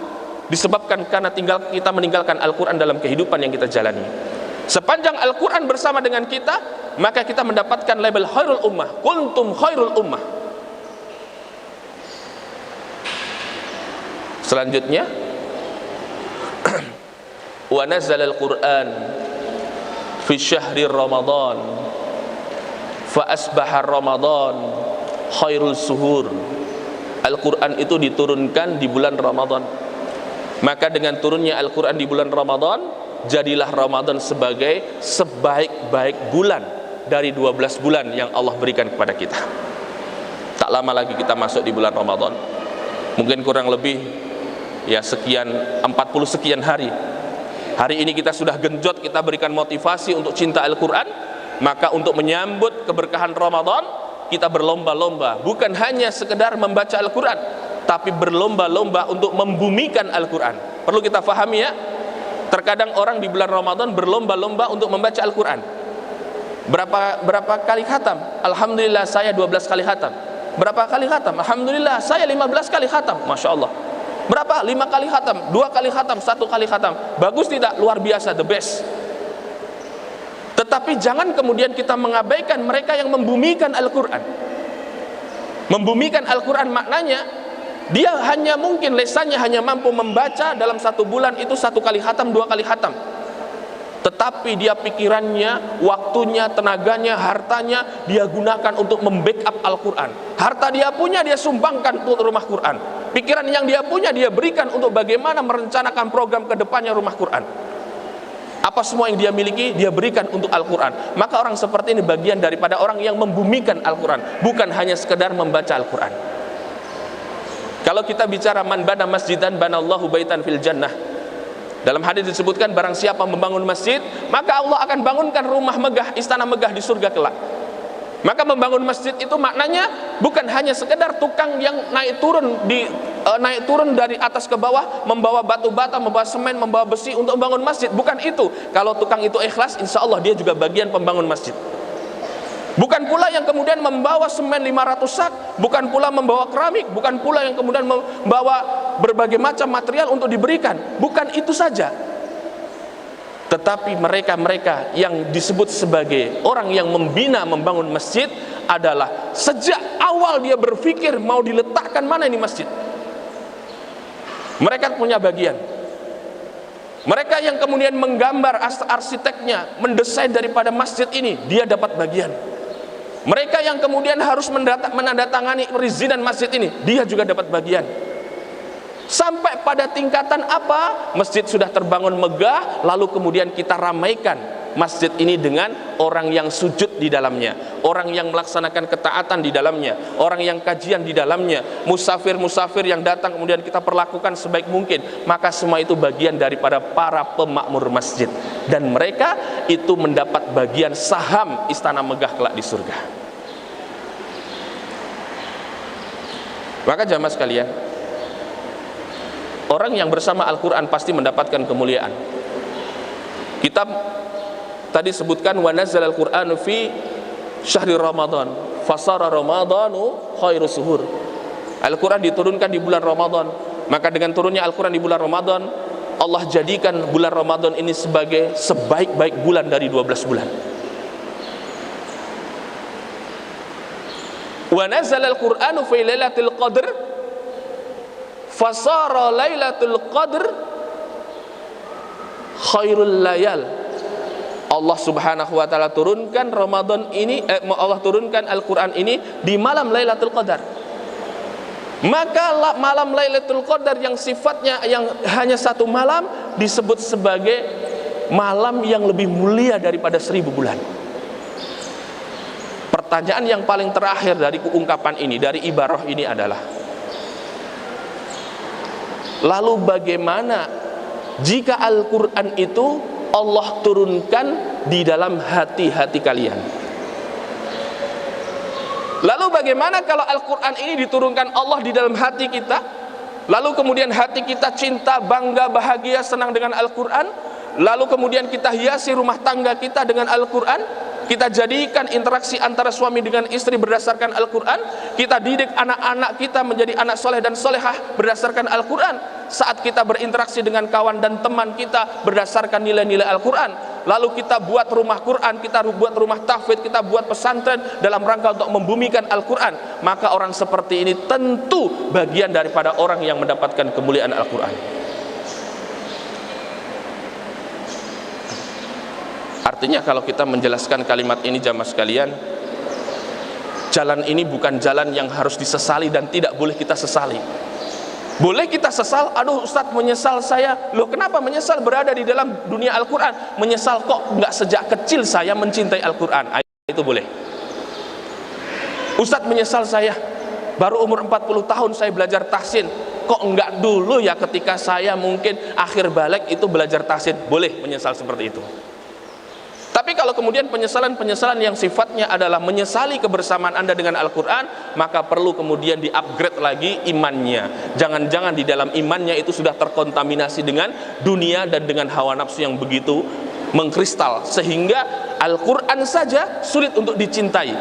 disebabkan karena kita meninggalkan Al-Quran dalam kehidupan yang kita jalani. Sepanjang Al-Quran bersama dengan kita, maka kita mendapatkan label khairul ummah, kuntum khairul ummah. Selanjutnya, wa nazzala al-Qur'an fi syahri Ramadan fa asbaha Ramadan khairul suhur. Al-Quran itu diturunkan di bulan Ramadan, maka dengan turunnya Al-Quran di bulan Ramadan, jadilah Ramadan sebagai sebaik-baik bulan dari 12 bulan yang Allah berikan kepada kita. Tak lama lagi kita masuk di bulan Ramadan, mungkin kurang lebih ya 40 sekian hari. Hari ini kita sudah genjot, kita berikan motivasi untuk cinta Al-Quran. Maka untuk menyambut keberkahan Ramadan, kita berlomba-lomba, bukan hanya sekedar membaca Al-Quran, tapi berlomba-lomba untuk membumikan Al-Quran. Perlu kita fahami ya, terkadang orang di bulan Ramadan berlomba-lomba untuk membaca Al-Quran. Berapa kali khatam? Alhamdulillah saya 12 kali khatam. Berapa kali khatam? Alhamdulillah saya 15 kali khatam. Masya Allah. Berapa? 5 kali khatam, 2 kali khatam, 1 kali khatam. Bagus tidak? Luar biasa, the best. Tetapi jangan kemudian kita mengabaikan mereka yang membumikan Al-Quran. Membumikan Al-Quran maknanya dia hanya mungkin lesannya hanya mampu membaca dalam 1 bulan itu 1 kali khatam, 2 kali khatam. Tetapi dia pikirannya, waktunya, tenaganya, hartanya dia gunakan untuk membackup Al-Quran. Harta dia punya dia sumbangkan untuk rumah Quran. Pikiran yang dia punya dia berikan untuk bagaimana merencanakan program ke depannya rumah Quran. Apa semua yang dia miliki dia berikan untuk Al-Quran. Maka orang seperti ini bagian daripada orang yang membumikan Al-Quran, bukan hanya sekedar membaca Al-Quran. Kalau kita bicara man bana masjidan banallahu baitan fil jannah, dalam hadis disebutkan barang siapa membangun masjid, maka Allah akan bangunkan rumah megah, istana megah di surga kelak. Maka membangun masjid itu maknanya bukan hanya sekedar tukang yang naik turun dari atas ke bawah, membawa batu bata, membawa semen, membawa besi untuk membangun masjid. Bukan itu. Kalau tukang itu ikhlas, insya Allah dia juga bagian pembangun masjid. Bukan pula yang kemudian membawa semen 500 sak, bukan pula membawa keramik, bukan pula yang kemudian membawa berbagai macam material untuk diberikan. Bukan itu saja. Tetapi mereka-mereka yang disebut sebagai orang yang membina membangun masjid adalah sejak awal dia berpikir mau diletakkan mana ini masjid. Mereka punya bagian. Mereka yang kemudian menggambar arsiteknya, mendesain daripada masjid ini, dia dapat bagian. Mereka yang kemudian harus menandatangani perizinan masjid ini, dia juga dapat bagian. Sampai pada tingkatan apa? Masjid sudah terbangun megah, lalu kemudian kita ramaikan masjid ini dengan orang yang sujud di dalamnya, orang yang melaksanakan ketaatan di dalamnya, orang yang kajian di dalamnya, musafir-musafir yang datang kemudian kita perlakukan sebaik mungkin. Maka semua itu bagian daripada para pemakmur masjid, dan mereka itu mendapat bagian saham istana megah kelak di surga. Maka jamaah sekalian, orang yang bersama Al-Quran pasti mendapatkan kemuliaan. Kita tadi sebutkan wa nazzala al-Qur'anu fi syahri Ramadan fasara Ramadanu khairu suhur. Al-Quran diturunkan di bulan Ramadan, maka dengan turunnya Al-Quran di bulan Ramadan, Allah jadikan bulan Ramadan ini sebagai sebaik-baik bulan dari 12 bulan. Wa nazzala al-Qur'anu fi lailatul qadr fasara lailatul qadr khairul layal. Allah Subhanahu wa taala turunkan Ramadan ini, Allah turunkan Al-Qur'an ini di malam Lailatul Qadar. Maka malam Lailatul Qadar yang sifatnya yang hanya 1 malam disebut sebagai malam yang lebih mulia daripada 1000 bulan. Pertanyaan yang paling terakhir dari ungkapan ini, dari ibarah ini adalah, lalu bagaimana jika Al-Quran itu Allah turunkan di dalam hati-hati kalian? Lalu bagaimana kalau Al-Quran ini diturunkan Allah di dalam hati kita, lalu kemudian hati kita cinta, bangga, bahagia, senang dengan Al-Quran, lalu kemudian kita hiasi rumah tangga kita dengan Al-Quran, kita jadikan interaksi antara suami dengan istri berdasarkan Al-Quran, kita didik anak-anak kita menjadi anak soleh dan solehah berdasarkan Al-Quran, saat kita berinteraksi dengan kawan dan teman kita berdasarkan nilai-nilai Al-Quran, lalu kita buat rumah Quran, kita buat rumah tahfidz, kita buat pesantren dalam rangka untuk membumikan Al-Quran, maka orang seperti ini tentu bagian daripada orang yang mendapatkan kemuliaan Al-Quran. Artinya kalau kita menjelaskan kalimat ini jamaah sekalian, jalan ini bukan jalan yang harus disesali dan tidak boleh kita sesali. Boleh kita sesal, aduh Ustadz menyesal saya. Loh kenapa menyesal berada di dalam dunia Al-Quran? Menyesal kok nggak sejak kecil saya mencintai Al-Quran? Itu boleh. Ustadz menyesal saya baru umur 40 tahun saya belajar tahsin, kok enggak dulu ya ketika saya mungkin akhir balik itu belajar tahsin? Boleh menyesal seperti itu. Tapi kalau kemudian penyesalan-penyesalan yang sifatnya adalah menyesali kebersamaan Anda dengan Al-Quran, maka perlu kemudian di-upgrade lagi imannya. Jangan-jangan di dalam imannya itu sudah terkontaminasi dengan dunia dan dengan hawa nafsu yang begitu mengkristal, sehingga Al-Quran saja sulit untuk dicintai.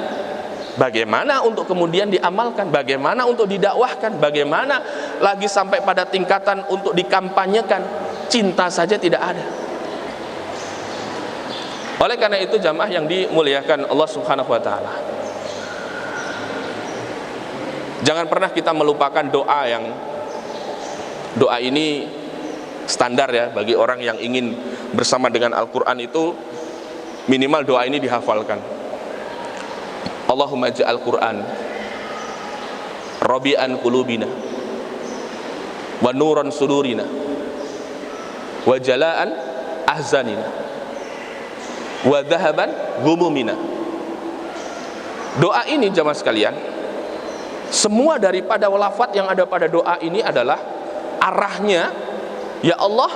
Bagaimana untuk kemudian diamalkan, bagaimana untuk didakwahkan, bagaimana lagi sampai pada tingkatan untuk dikampanyekan. Cinta saja tidak ada. Oleh karena itu jamaah yang dimuliakan Allah Subhanahu wa taala, jangan pernah kita melupakan doa ini standar ya bagi orang yang ingin bersama dengan Al-Quran, itu minimal doa ini dihafalkan. Allahumma ja'al Quran rabi'an qulubina wa nuran sudurina wa jala'an ahzanina wa dhahaban ghumumina. Doa ini jamaah sekalian, semua daripada lafaz yang ada pada doa ini adalah arahnya, ya Allah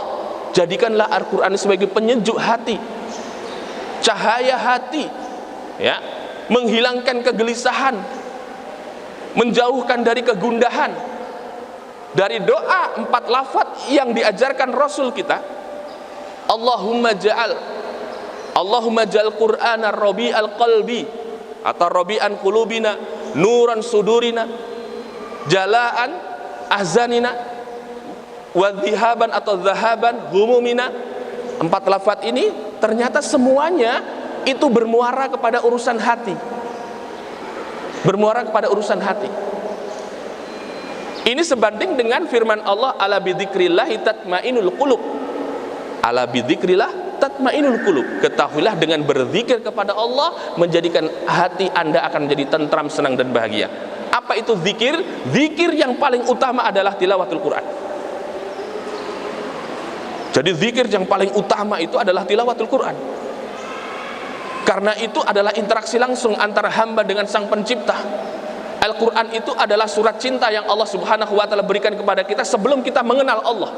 jadikanlah Al-Quran sebagai penyejuk hati, cahaya hati, ya, menghilangkan kegelisahan, menjauhkan dari kegundahan. Dari doa 4 lafaz yang diajarkan Rasul kita, Allahumma ja'al Qur'ana rabi'al qalbi atau rabi'an qulubina, nuran sudurina, jala'an ahzanina, wadhihaban atau dhahaban humumina. 4 lafaz ini ternyata semuanya itu bermuara kepada urusan hati. Bermuara kepada urusan hati. Ini sebanding dengan firman Allah, ala bidzikrillahi tatmainul qulub. Ala bidzikrillah tatmainul qulub. Ketahuilah dengan berzikir kepada Allah menjadikan hati Anda akan menjadi tentram, senang dan bahagia. Apa itu zikir? Zikir yang paling utama adalah tilawatul Quran. Jadi zikir yang paling utama itu adalah tilawatul Quran. Karena itu adalah interaksi langsung antara hamba dengan Sang Pencipta. Al-Quran itu adalah surat cinta yang Allah Subhanahu wa taala berikan kepada kita sebelum kita mengenal Allah.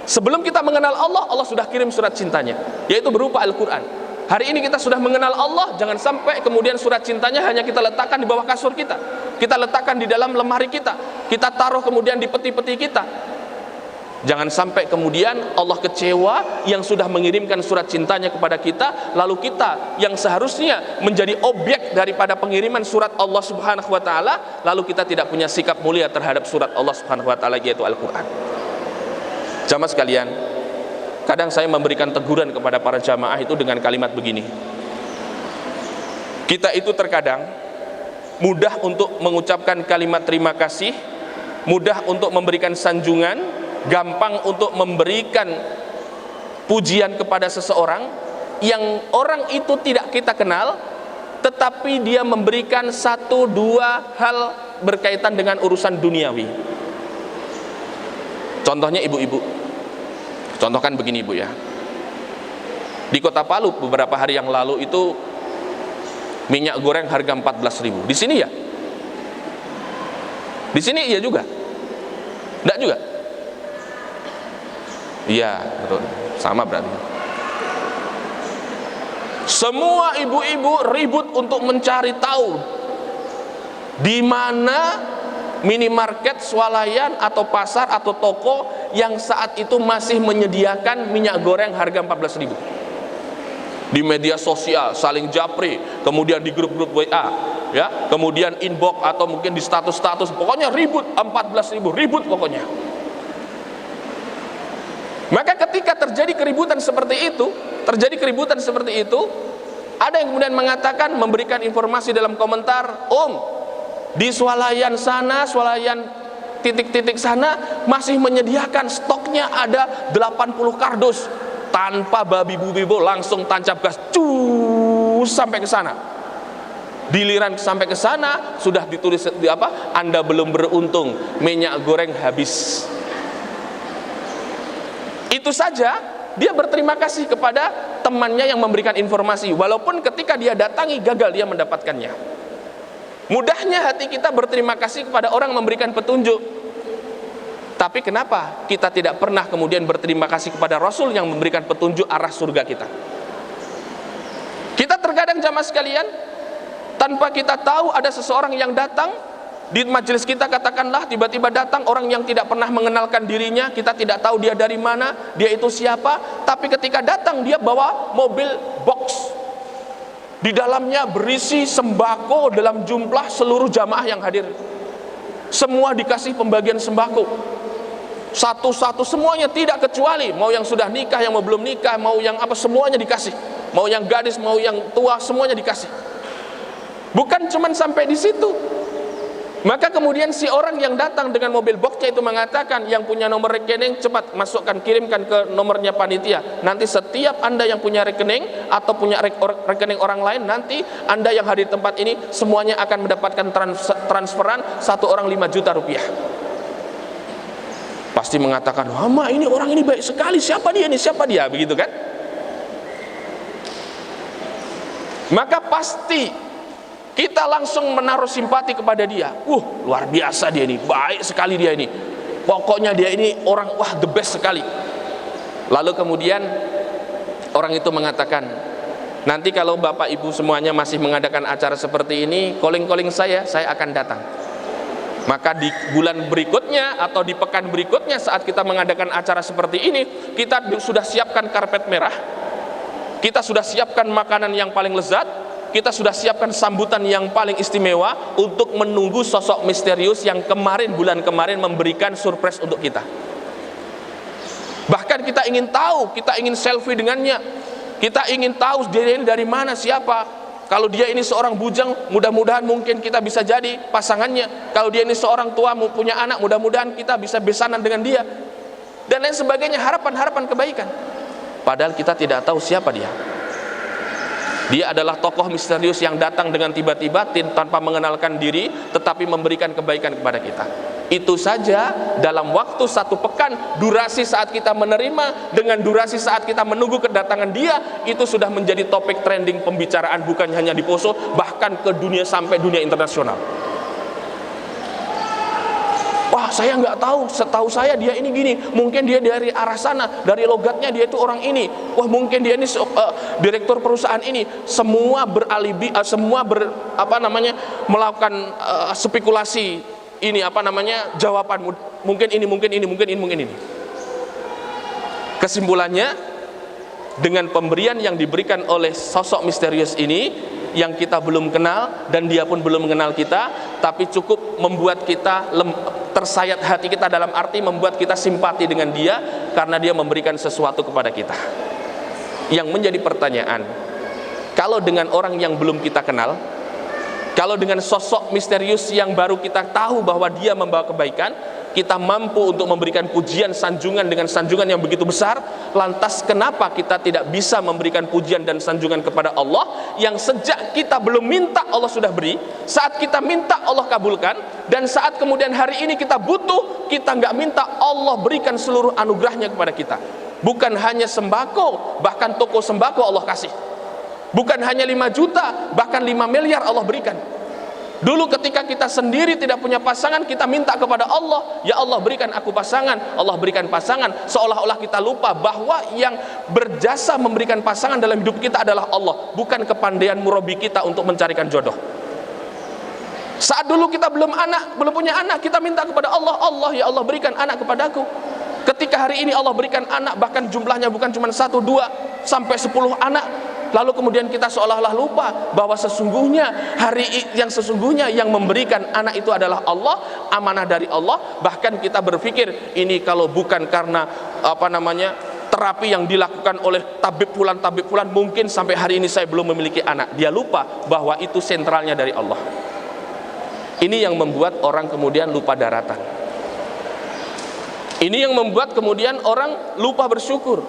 Sebelum kita mengenal Allah, Allah sudah kirim surat cintanya, yaitu berupa Al-Quran. Hari ini kita sudah mengenal Allah, jangan sampai kemudian surat cintanya hanya kita letakkan di bawah kasur kita, kita letakkan di dalam lemari kita taruh kemudian di peti-peti kita. Jangan sampai kemudian Allah kecewa yang sudah mengirimkan surat cintanya kepada kita, lalu kita yang seharusnya menjadi objek daripada pengiriman surat Allah Subhanahu wa taala, lalu kita tidak punya sikap mulia terhadap surat Allah Subhanahu wa taala, yaitu Al-Quran. Jamaah sekalian, kadang saya memberikan teguran kepada para jamaah itu dengan kalimat begini. Kita itu terkadang mudah untuk mengucapkan kalimat terima kasih, mudah untuk memberikan sanjungan, gampang untuk memberikan pujian kepada seseorang yang orang itu tidak kita kenal, tetapi dia memberikan 1-2 hal berkaitan dengan urusan duniawi. Contohnya ibu-ibu. Contohkan begini ibu ya, di kota Palu beberapa hari yang lalu itu minyak goreng harga 14.000. Di sini ya? Di sini iya juga? Enggak juga? Iya betul, sama berarti. Semua ibu-ibu ribut untuk mencari tahu Di mana minimarket, swalayan atau pasar atau toko yang saat itu masih menyediakan minyak goreng harga 14.000. Di media sosial saling japri, kemudian di grup-grup WA, ya, kemudian inbox atau mungkin di status-status, pokoknya ribut, 14.000 ribut pokoknya. Maka ketika terjadi keributan seperti itu, ada yang kemudian mengatakan, memberikan informasi dalam komentar, di swalayan sana, swalayan titik-titik sana masih menyediakan stoknya ada 80 kardus. Tanpa babi bubibo langsung tancap gas, sampai ke sana. Diliran sampai ke sana sudah ditulis di apa? Anda belum beruntung, minyak goreng habis. Itu saja dia berterima kasih kepada temannya yang memberikan informasi, walaupun ketika dia datangi gagal dia mendapatkannya. Mudahnya hati kita berterima kasih kepada orang memberikan petunjuk. Tapi kenapa kita tidak pernah kemudian berterima kasih kepada Rasul yang memberikan petunjuk arah surga kita? Kita terkadang jamaah sekalian, tanpa kita tahu ada seseorang yang datang di majelis kita, katakanlah tiba-tiba datang orang yang tidak pernah mengenalkan dirinya, kita tidak tahu dia dari mana, dia itu siapa, tapi ketika datang dia bawa mobil box, di dalamnya berisi sembako dalam jumlah seluruh jamaah yang hadir. Semua dikasih pembagian sembako satu-satu, semuanya tidak kecuali, mau yang sudah nikah, yang mau belum nikah, mau yang apa, semuanya dikasih, mau yang gadis, mau yang tua, semuanya dikasih. Bukan cuman sampai di situ. Maka kemudian si orang yang datang dengan mobil boxnya itu mengatakan, yang punya nomor rekening cepat masukkan, kirimkan ke nomornya panitia. Nanti setiap Anda yang punya rekening atau punya rekening orang lain, nanti Anda yang hadir di tempat ini semuanya akan mendapatkan transferan satu orang 5 juta rupiah. Pasti mengatakan, "Mama, ini orang ini baik sekali, siapa dia ini, siapa dia?" Begitu kan? Maka pasti kita langsung menaruh simpati kepada dia. Luar biasa dia ini, baik sekali dia ini. Pokoknya dia ini orang, the best sekali. Lalu kemudian orang itu mengatakan, nanti kalau bapak ibu semuanya masih mengadakan acara seperti ini, calling saya akan datang. Maka di bulan berikutnya atau di pekan berikutnya saat kita mengadakan acara seperti ini, kita sudah siapkan karpet merah, kita sudah siapkan makanan yang paling lezat, kita sudah siapkan sambutan yang paling istimewa untuk menunggu sosok misterius yang bulan kemarin memberikan surprise untuk kita. Bahkan kita ingin tahu, kita ingin selfie dengannya, kita ingin tahu dia ini dari mana, siapa. Kalau dia ini seorang bujang, mudah-mudahan mungkin kita bisa jadi pasangannya. Kalau dia ini seorang tua punya anak, mudah-mudahan kita bisa besanan dengan dia, dan lain sebagainya, harapan-harapan kebaikan. Padahal kita tidak tahu siapa dia. Dia adalah tokoh misterius yang datang dengan tiba-tiba tanpa mengenalkan diri, tetapi memberikan kebaikan kepada kita. Itu saja dalam waktu 1 pekan, durasi saat kita menerima dengan durasi saat kita menunggu kedatangan dia, itu sudah menjadi topik trending pembicaraan, bukan hanya di Poso, bahkan ke dunia, sampai dunia internasional. Wah, saya nggak tahu, setahu saya dia ini gini, mungkin dia dari arah sana, dari logatnya dia itu orang ini, wah mungkin dia ini direktur perusahaan ini. Semua beralibi, melakukan spekulasi, ini jawaban, mungkin ini, mungkin ini, mungkin ini, mungkin ini. Kesimpulannya, dengan pemberian yang diberikan oleh sosok misterius ini yang kita belum kenal dan dia pun belum mengenal kita, tapi cukup membuat kita tersayat hati kita, dalam arti membuat kita simpati dengan dia karena dia memberikan sesuatu kepada kita. Yang menjadi pertanyaan, kalau dengan orang yang belum kita kenal, kalau dengan sosok misterius yang baru kita tahu bahwa dia membawa kebaikan, kita mampu untuk memberikan pujian, sanjungan dengan sanjungan yang begitu besar, lantas kenapa kita tidak bisa memberikan pujian dan sanjungan kepada Allah yang sejak kita belum minta Allah sudah beri, saat kita minta Allah kabulkan, dan saat kemudian hari ini kita butuh, kita nggak minta, Allah berikan seluruh anugerahnya kepada kita. Bukan hanya sembako, bahkan toko sembako Allah kasih. Bukan hanya 5 juta, bahkan 5 miliar Allah berikan. Dulu ketika kita sendiri tidak punya pasangan, kita minta kepada Allah, ya Allah berikan aku pasangan, Allah berikan pasangan, seolah-olah kita lupa bahwa yang berjasa memberikan pasangan dalam hidup kita adalah Allah, bukan kepandaian murabi kita untuk mencarikan jodoh. Saat dulu kita belum punya anak, kita minta kepada Allah, Allah ya Allah berikan anak kepadaku. Ketika hari ini Allah berikan anak, bahkan jumlahnya bukan cuma 1, 2, sampai 10 anak, lalu kemudian kita seolah-olah lupa bahwa sesungguhnya sesungguhnya yang memberikan anak itu adalah Allah, amanah dari Allah. Bahkan kita berpikir ini kalau bukan karena terapi yang dilakukan oleh tabib fulan, mungkin sampai hari ini saya belum memiliki anak. Dia lupa bahwa itu sentralnya dari Allah. Ini yang membuat orang kemudian lupa daratan. Ini yang membuat kemudian orang lupa bersyukur.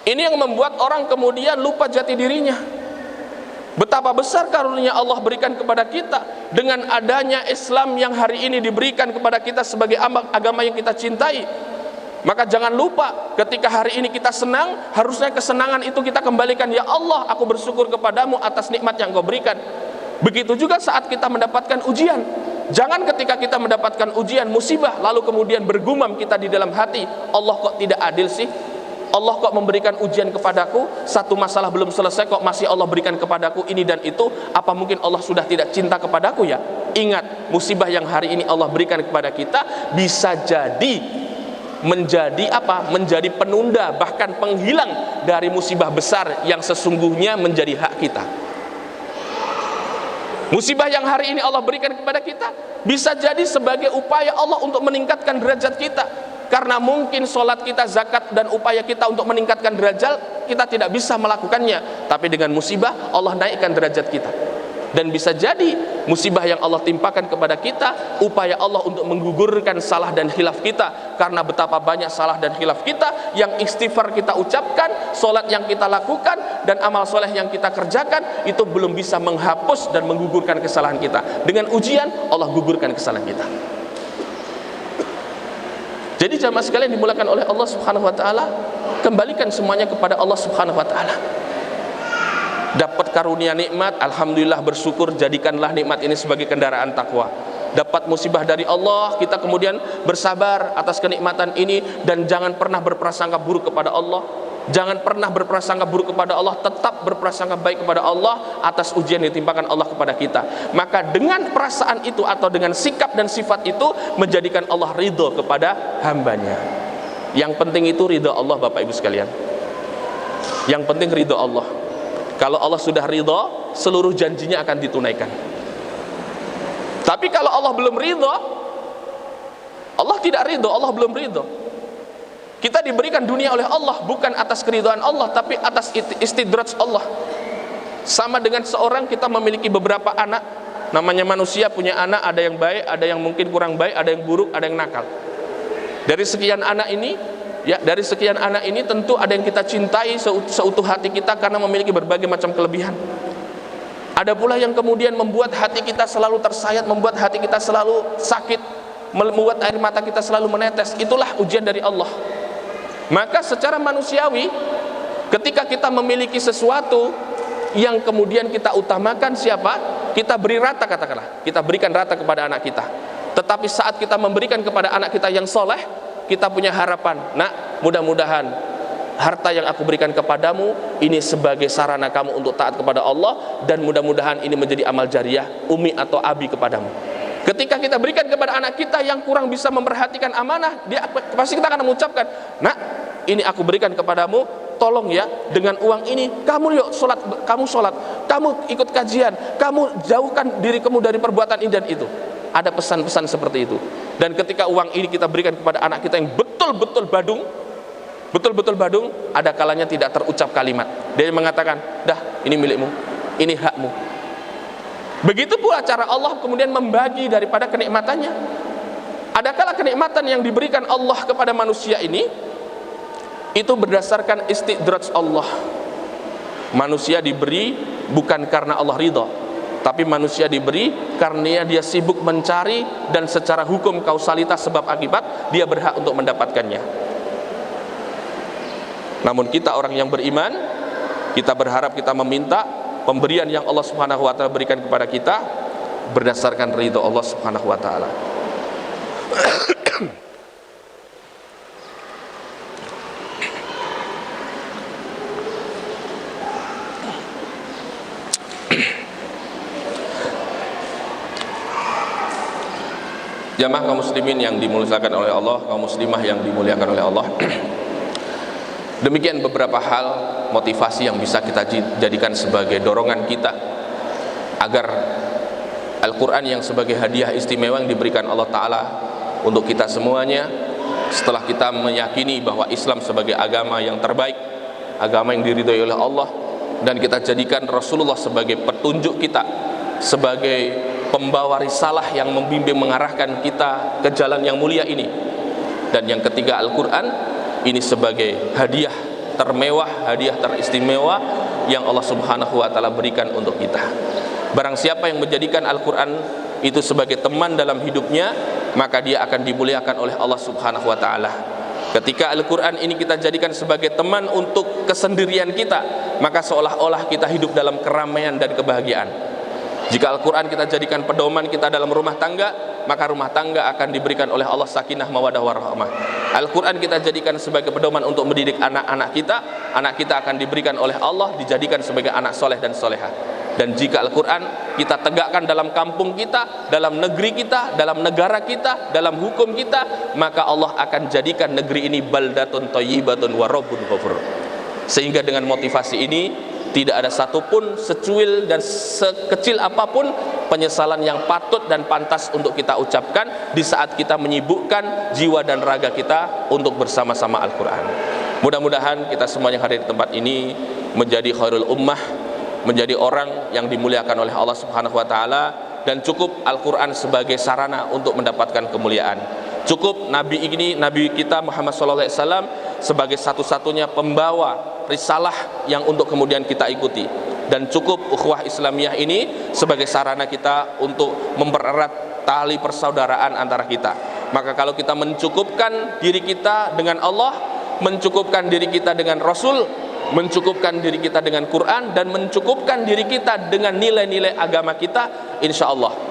Ini yang membuat orang kemudian lupa jati dirinya. Betapa besar karunia Allah berikan kepada kita dengan adanya Islam yang hari ini diberikan kepada kita sebagai agama yang kita cintai. Maka jangan lupa ketika hari ini kita senang, harusnya kesenangan itu kita kembalikan, ya Allah aku bersyukur kepadamu atas nikmat yang Kau berikan. Begitu juga saat kita mendapatkan ujian. Jangan ketika kita mendapatkan ujian, musibah, lalu kemudian bergumam kita di dalam hati, Allah kok tidak adil sih? Allah kok memberikan ujian kepadaku? Satu masalah belum selesai kok masih Allah berikan kepadaku ini dan itu? Apa mungkin Allah sudah tidak cinta kepadaku ya? Ingat, musibah yang hari ini Allah berikan kepada kita bisa jadi menjadi penunda, bahkan penghilang dari musibah besar yang sesungguhnya menjadi hak kita. Musibah yang hari ini Allah berikan kepada kita bisa jadi sebagai upaya Allah untuk meningkatkan derajat kita. Karena mungkin sholat kita, zakat, dan upaya kita untuk meningkatkan derajat kita tidak bisa melakukannya, tapi dengan musibah Allah naikkan derajat kita. Dan bisa jadi musibah yang Allah timpakan kepada kita upaya Allah untuk menggugurkan salah dan khilaf kita. Karena betapa banyak salah dan khilaf kita yang istighfar kita ucapkan, sholat yang kita lakukan, dan amal soleh yang kita kerjakan itu belum bisa menghapus dan menggugurkan kesalahan kita. Dengan ujian Allah gugurkan kesalahan kita. Jadi jamaah sekalian dimulakan oleh Allah Subhanahu wa taala, kembalikan semuanya kepada Allah Subhanahu wa taala. Dapat karunia nikmat, alhamdulillah bersyukur, jadikanlah nikmat ini sebagai kendaraan takwa. Dapat musibah dari Allah, kita kemudian bersabar atas kenikmatan ini dan jangan pernah berprasangka buruk kepada Allah. Jangan pernah berprasangka buruk kepada Allah, tetap berprasangka baik kepada Allah atas ujian yang ditimpakan Allah kepada kita. Maka dengan perasaan itu atau dengan sikap dan sifat itu menjadikan Allah ridho kepada hambanya. Yang penting itu ridho Allah, Bapak Ibu sekalian. Yang penting ridho Allah. Kalau Allah sudah ridho, seluruh janjinya akan ditunaikan. Tapi kalau Allah belum ridho, Allah tidak ridho, Allah belum ridho. Kita diberikan dunia oleh Allah bukan atas keridhaan Allah, tapi atas istidraj Allah. Sama dengan seorang kita memiliki beberapa anak. Namanya manusia punya anak, ada yang baik, ada yang mungkin kurang baik, ada yang buruk, ada yang nakal. Dari sekian anak ini tentu ada yang kita cintai seutuh hati kita karena memiliki berbagai macam kelebihan. Ada pula yang kemudian membuat hati kita selalu tersayat, membuat hati kita selalu sakit, membuat air mata kita selalu menetes. Itulah ujian dari Allah. Maka secara manusiawi, ketika kita memiliki sesuatu yang kemudian kita utamakan siapa? Kita beri rata, katakanlah, kita berikan rata kepada anak kita. Tetapi saat kita memberikan kepada anak kita yang soleh, kita punya harapan, nak, mudah-mudahan harta yang aku berikan kepadamu ini sebagai sarana kamu untuk taat kepada Allah, dan mudah-mudahan ini menjadi amal jariah umi atau abi kepadamu. Ketika kita berikan kepada anak kita yang kurang bisa memperhatikan amanah, pasti kita akan mengucapkan, nak, ini aku berikan kepadamu, tolong ya, dengan uang ini kamu yuk sholat, kamu ikut kajian, kamu jauhkan diri kamu dari perbuatan ini dan itu. Ada pesan-pesan seperti itu. Dan ketika uang ini kita berikan kepada anak kita yang betul-betul badung, ada kalanya tidak terucap kalimat. Dia mengatakan, dah, ini milikmu, ini hakmu. Begitu pula cara Allah kemudian membagi daripada kenikmatannya. Adakala kenikmatan yang diberikan Allah kepada manusia ini itu berdasarkan istidraj Allah. Manusia diberi bukan karena Allah ridha, tapi manusia diberi karena dia sibuk mencari, dan secara hukum kausalitas sebab akibat dia berhak untuk mendapatkannya. Namun kita orang yang beriman, kita berharap, kita meminta pemberian yang Allah Subhanahu wa taala berikan kepada kita berdasarkan ridha Allah Subhanahu wa taala. Jamaah kaum muslimin yang dimuliakan oleh Allah, kaum muslimah yang dimuliakan oleh Allah. Demikian beberapa hal motivasi yang bisa kita jadikan sebagai dorongan kita agar Al-Quran yang sebagai hadiah istimewa yang diberikan Allah Ta'ala untuk kita semuanya, setelah kita meyakini bahwa Islam sebagai agama yang terbaik, agama yang diridhoi oleh Allah, dan kita jadikan Rasulullah sebagai petunjuk kita, sebagai pembawa risalah yang membimbing mengarahkan kita ke jalan yang mulia ini. Dan yang ketiga, Al-Quran ini sebagai hadiah termewah, hadiah teristimewa yang Allah Subhanahu wa Ta'ala berikan untuk kita. Barang siapa yang menjadikan Al-Quran itu sebagai teman dalam hidupnya, maka dia akan dimuliakan oleh Allah Subhanahu wa Ta'ala. Ketika Al-Quran ini kita jadikan sebagai teman untuk kesendirian kita, maka seolah-olah kita hidup dalam keramaian dan kebahagiaan. Jika Al-Quran kita jadikan pedoman kita dalam rumah tangga, maka rumah tangga akan diberikan oleh Allah sakinah mawadah warahmah. Al-Quran kita jadikan sebagai pedoman untuk mendidik anak-anak kita akan diberikan oleh Allah, dijadikan sebagai anak soleh dan soleha. Dan jika Al-Quran kita tegakkan dalam kampung kita, dalam negeri kita, dalam negara kita, dalam hukum kita, maka Allah akan jadikan negeri ini baldatun thayyibatun wa rabbun ghafur. Sehingga dengan motivasi ini, tidak ada satupun secuil dan sekecil apapun penyesalan yang patut dan pantas untuk kita ucapkan di saat kita menyibukkan jiwa dan raga kita untuk bersama-sama Al-Quran. Mudah-mudahan kita semua yang hadir di tempat ini menjadi khairul ummah, menjadi orang yang dimuliakan oleh Allah Subhanahu wa Ta'ala, dan cukup Al-Quran sebagai sarana untuk mendapatkan kemuliaan. Cukup Nabi kita Muhammad SAW sebagai satu-satunya pembawa risalah yang untuk kemudian kita ikuti, dan cukup ukhuwah Islamiyah ini sebagai sarana kita untuk mempererat tali persaudaraan antara kita. Maka kalau kita mencukupkan diri kita dengan Allah, mencukupkan diri kita dengan Rasul, mencukupkan diri kita dengan Quran, dan mencukupkan diri kita dengan nilai-nilai agama kita, insya Allah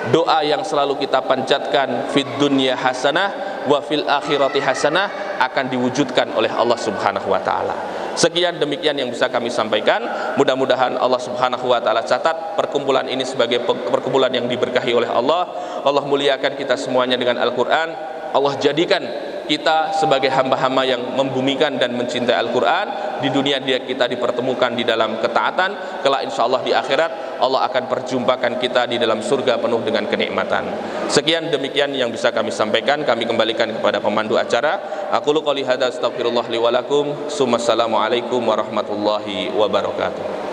doa yang selalu kita panjatkan fid dunya hasanah wa fil akhirati hasanah akan diwujudkan oleh Allah Subhanahu wa Ta'ala. Sekian demikian yang bisa kami sampaikan. Mudah-mudahan Allah Subhanahu wa Ta'ala catat perkumpulan ini sebagai perkumpulan yang diberkahi oleh Allah. Allah muliakan kita semuanya dengan Al-Quran. Allah jadikan kita sebagai hamba-hamba yang membumikan dan mencintai Al-Quran. Di dunia kita dipertemukan di dalam ketaatan, kelak insya Allah di akhirat Allah akan perjumpakan kita di dalam surga penuh dengan kenikmatan. Sekian demikian yang bisa kami sampaikan. Kami kembalikan kepada pemandu acara. Aqulu qouli hadza astaghfirullah li wa lakum. Assalamualaikum warahmatullahi wabarakatuh.